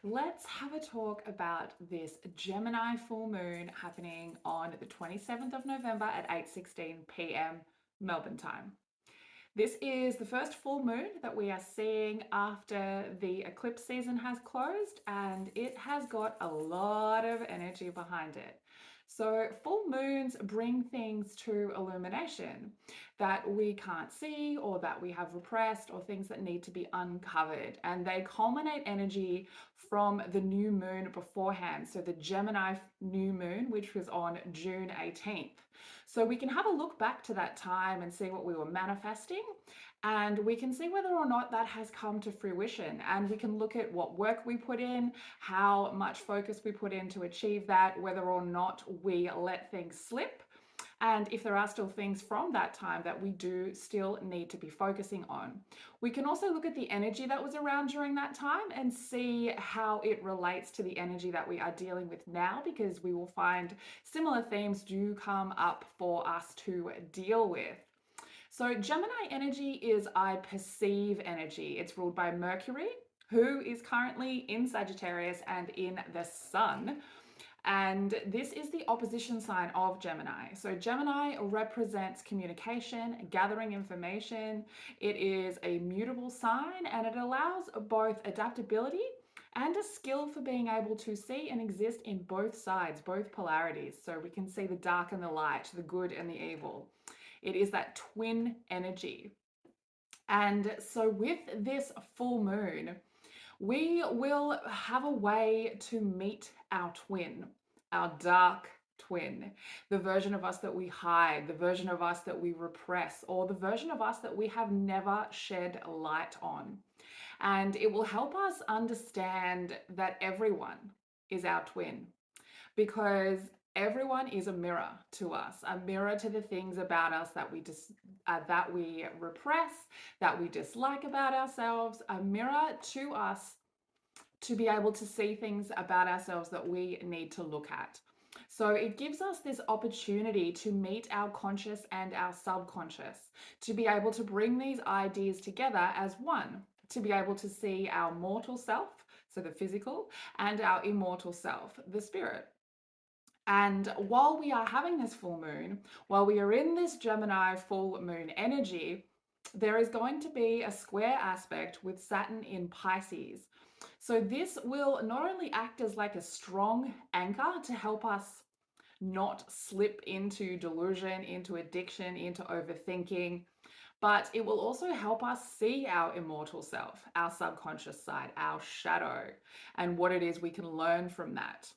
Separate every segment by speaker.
Speaker 1: Let's have a talk about this Gemini full moon happening on the 27th of November at 8:16 p.m. Melbourne time. This is the first full moon that we are seeing after the eclipse season has closed, and it has got a lot of energy behind it. So, full moons bring things to illumination that we can't see or that we have repressed or things that need to be uncovered. And they culminate energy from the new moon beforehand. So, the Gemini new moon, which was on June 18th. So we can have a look back to that time and see what we were manifesting, and we can see whether or not that has come to fruition. And we can look at what work we put in, how much focus we put in to achieve that, whether or not we let things slip. And if there are still things from that time that we do still need to be focusing on. We can also look at the energy that was around during that time and see how it relates to the energy that we are dealing with now, because we will find similar themes do come up for us to deal with. So, Gemini energy is I perceive energy. It's ruled by Mercury, who is currently in Sagittarius and in the Sun. And this is the opposition sign of Gemini. So Gemini represents communication, gathering information. It is a mutable sign and it allows both adaptability and a skill for being able to see and exist in both sides, both polarities. So we can see the dark and the light, the good and the evil. It is that twin energy. And so with this full moon, we will have a way to meet our twin, our dark twin, the version of us that we hide, the version of us that we repress, or the version of us that we have never shed light on. And it will help us understand that everyone is our twin, because everyone is a mirror to us, a mirror to the things about us that we repress, that we dislike about ourselves, a mirror to us to be able to see things about ourselves that we need to look at. So it gives us this opportunity to meet our conscious and our subconscious, to be able to bring these ideas together as one, to be able to see our mortal self, so the physical, and our immortal self, the spirit. And while we are having this full moon, while we are in this Gemini full moon energy, there is going to be a square aspect with Saturn in Pisces. So this will not only act as like a strong anchor to help us not slip into delusion, into addiction, into overthinking, but it will also help us see our immortal self, our subconscious side, our shadow, and what it is we can learn from that.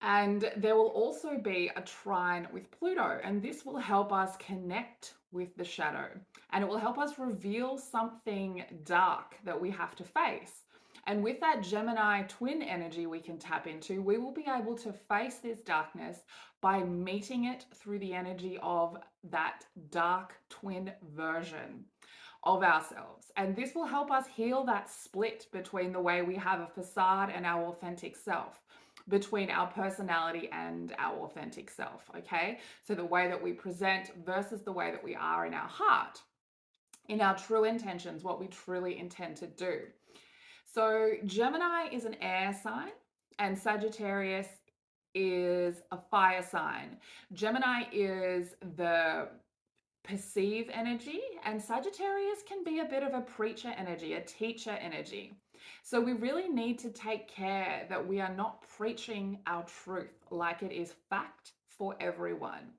Speaker 1: And there will also be a trine with Pluto, and this will help us connect with the shadow, and it will help us reveal something dark that we have to face. And with that Gemini twin energy we can tap into, we will be able to face this darkness by meeting it through the energy of that dark twin version of ourselves. And this will help us heal that split between the way we have a facade and our authentic self, between our personality and our authentic self, okay? So the way that we present versus the way that we are in our heart, in our true intentions, what we truly intend to do. So Gemini is an air sign and Sagittarius is a fire sign. Gemini is the perceive energy, and Sagittarius can be a bit of a preacher energy, a teacher energy. So we really need to take care that we are not preaching our truth like it is fact for everyone.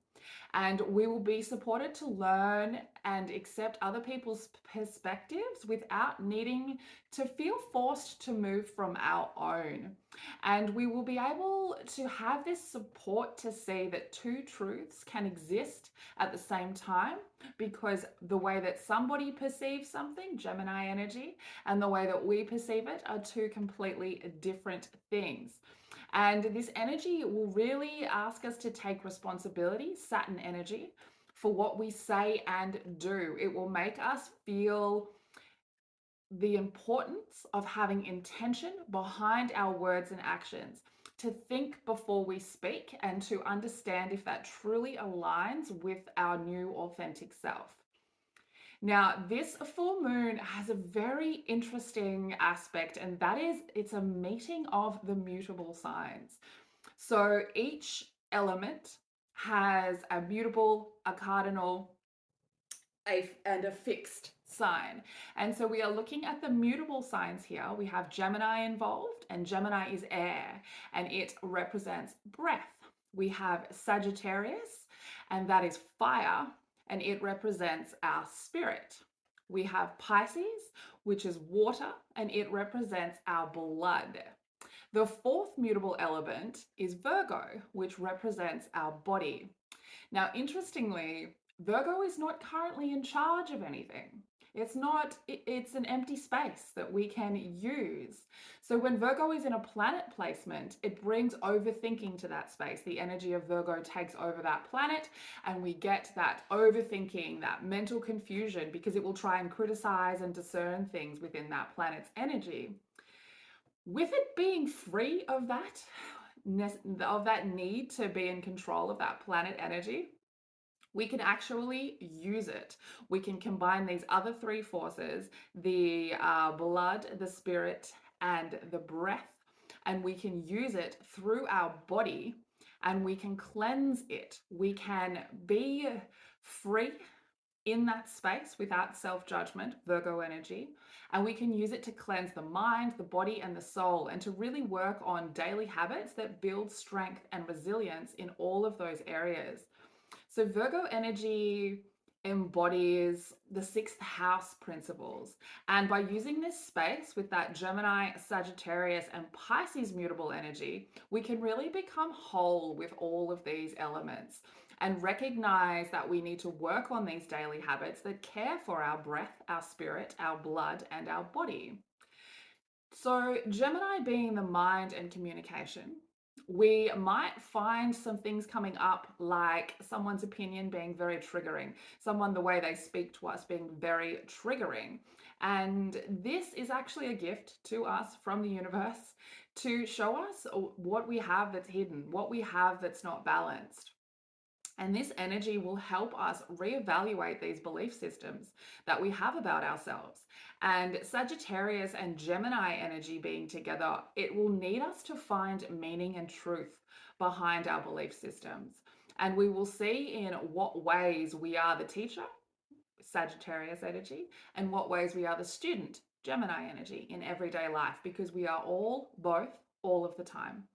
Speaker 1: And we will be supported to learn and accept other people's perspectives without needing to feel forced to move from our own. And we will be able to have this support to see that two truths can exist at the same time, because the way that somebody perceives something, Gemini energy, and the way that we perceive it are two completely different things. And this energy will really ask us to take responsibility, Saturn energy, for what we say and do. It will make us feel the importance of having intention behind our words and actions, to think before we speak and to understand if that truly aligns with our new authentic self. Now, this full moon has a very interesting aspect, and that is it's a meeting of the mutable signs. So each element has a mutable, a cardinal, and a fixed sign. And so we are looking at the mutable signs here. We have Gemini involved, and Gemini is air, and it represents breath. We have Sagittarius, and that is fire, and it represents our spirit. We have Pisces, which is water, and it represents our blood. The fourth mutable element is Virgo, which represents our body. Now, interestingly, Virgo is not currently in charge of anything. It's an empty space that we can use. So when Virgo is in a planet placement, it brings overthinking to that space. The energy of Virgo takes over that planet, and we get that overthinking, that mental confusion, because it will try and criticize and discern things within that planet's energy. With it being free of that need to be in control of that planet energy, we can actually use it. We can combine these other three forces, the blood, the spirit, and the breath, and we can use it through our body, and we can cleanse it. We can be free in that space without self-judgment, Virgo energy, and we can use it to cleanse the mind, the body, and the soul, and to really work on daily habits that build strength and resilience in all of those areas. So Virgo energy embodies the sixth house principles. And by using this space with that Gemini, Sagittarius, and Pisces mutable energy, we can really become whole with all of these elements and recognize that we need to work on these daily habits that care for our breath, our spirit, our blood, and our body. So, Gemini being the mind and communication, we might find some things coming up like someone's opinion being very triggering, someone, the way they speak to us, being very triggering. And this is actually a gift to us from the universe to show us what we have that's hidden, what we have that's not balanced. And this energy will help us reevaluate these belief systems that we have about ourselves. And Sagittarius and Gemini energy being together, it will need us to find meaning and truth behind our belief systems. And we will see in what ways we are the teacher, Sagittarius energy, and what ways we are the student, Gemini energy, in everyday life, because we are all both all of the time.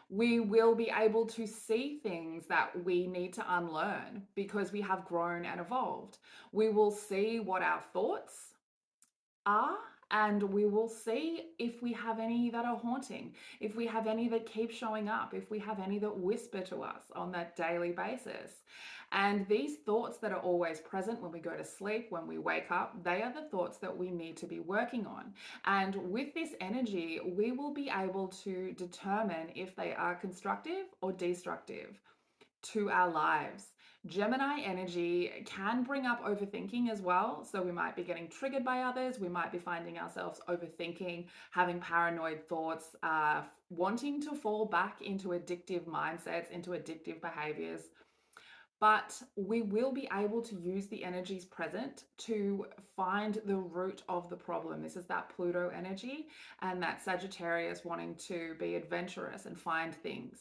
Speaker 1: We will be able to see things that we need to unlearn because we have grown and evolved. We will see what our thoughts are, and we will see if we have any that are haunting, if we have any that keep showing up, if we have any that whisper to us on that daily basis. And these thoughts that are always present when we go to sleep, when we wake up, they are the thoughts that we need to be working on. And with this energy, we will be able to determine if they are constructive or destructive to our lives. Gemini energy can bring up overthinking as well. So we might be getting triggered by others. We might be finding ourselves overthinking, having paranoid thoughts, wanting to fall back into addictive mindsets, into addictive behaviors. But we will be able to use the energies present to find the root of the problem. This is that Pluto energy and that Sagittarius wanting to be adventurous and find things.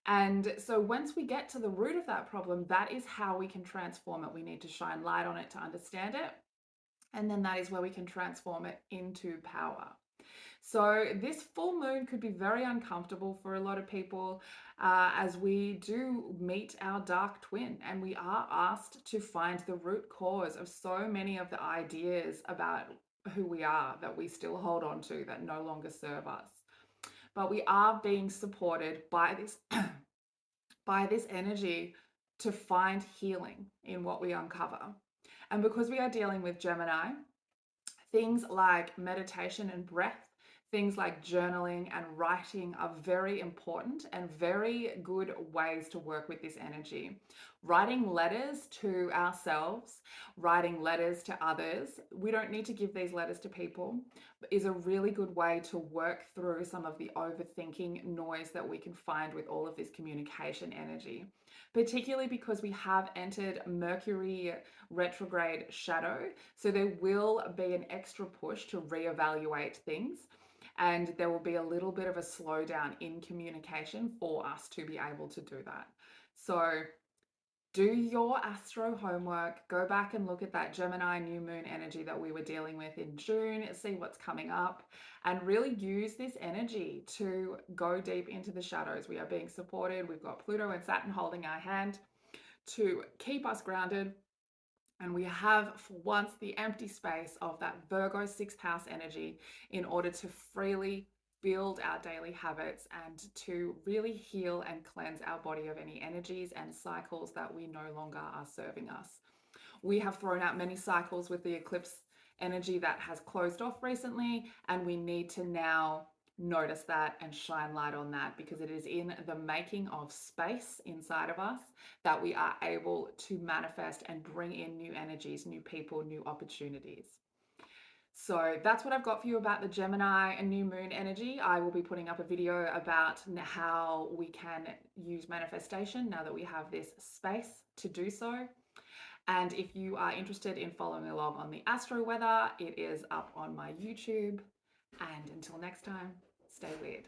Speaker 1: And so once we get to the root of that problem, that is how we can transform it. We need to shine light on it to understand it. And then that is where we can transform it into power. So this full moon could be very uncomfortable for a lot of people as we do meet our dark twin, and we are asked to find the root cause of so many of the ideas about who we are that we still hold on to that no longer serve us. But we are being supported by this by this energy to find healing in what we uncover. And because we are dealing with Gemini, things like meditation and breath, things like journaling and writing are very important and very good ways to work with this energy. Writing letters to ourselves, writing letters to others, we don't need to give these letters to people, is a really good way to work through some of the overthinking noise that we can find with all of this communication energy, particularly because we have entered Mercury retrograde shadow. So there will be an extra push to reevaluate things. And there will be a little bit of a slowdown in communication for us to be able to do that. So do your astro homework, go back and look at that Gemini new moon energy that we were dealing with in June, see what's coming up, and really use this energy to go deep into the shadows. We are being supported. We've got Pluto and Saturn holding our hand to keep us grounded. And we have, for once, the empty space of that Virgo sixth house energy in order to freely build our daily habits and to really heal and cleanse our body of any energies and cycles that we no longer are serving us. We have thrown out many cycles with the eclipse energy that has closed off recently, and we need to now notice that and shine light on that, because it is in the making of space inside of us that we are able to manifest and bring in new energies, new people, new opportunities. So that's what I've got for you about the Gemini and new moon energy. I will be putting up a video about how we can use manifestation now that we have this space to do so. And if you are interested in following along on the astro weather, it is up on my YouTube. And until next time, stay weird.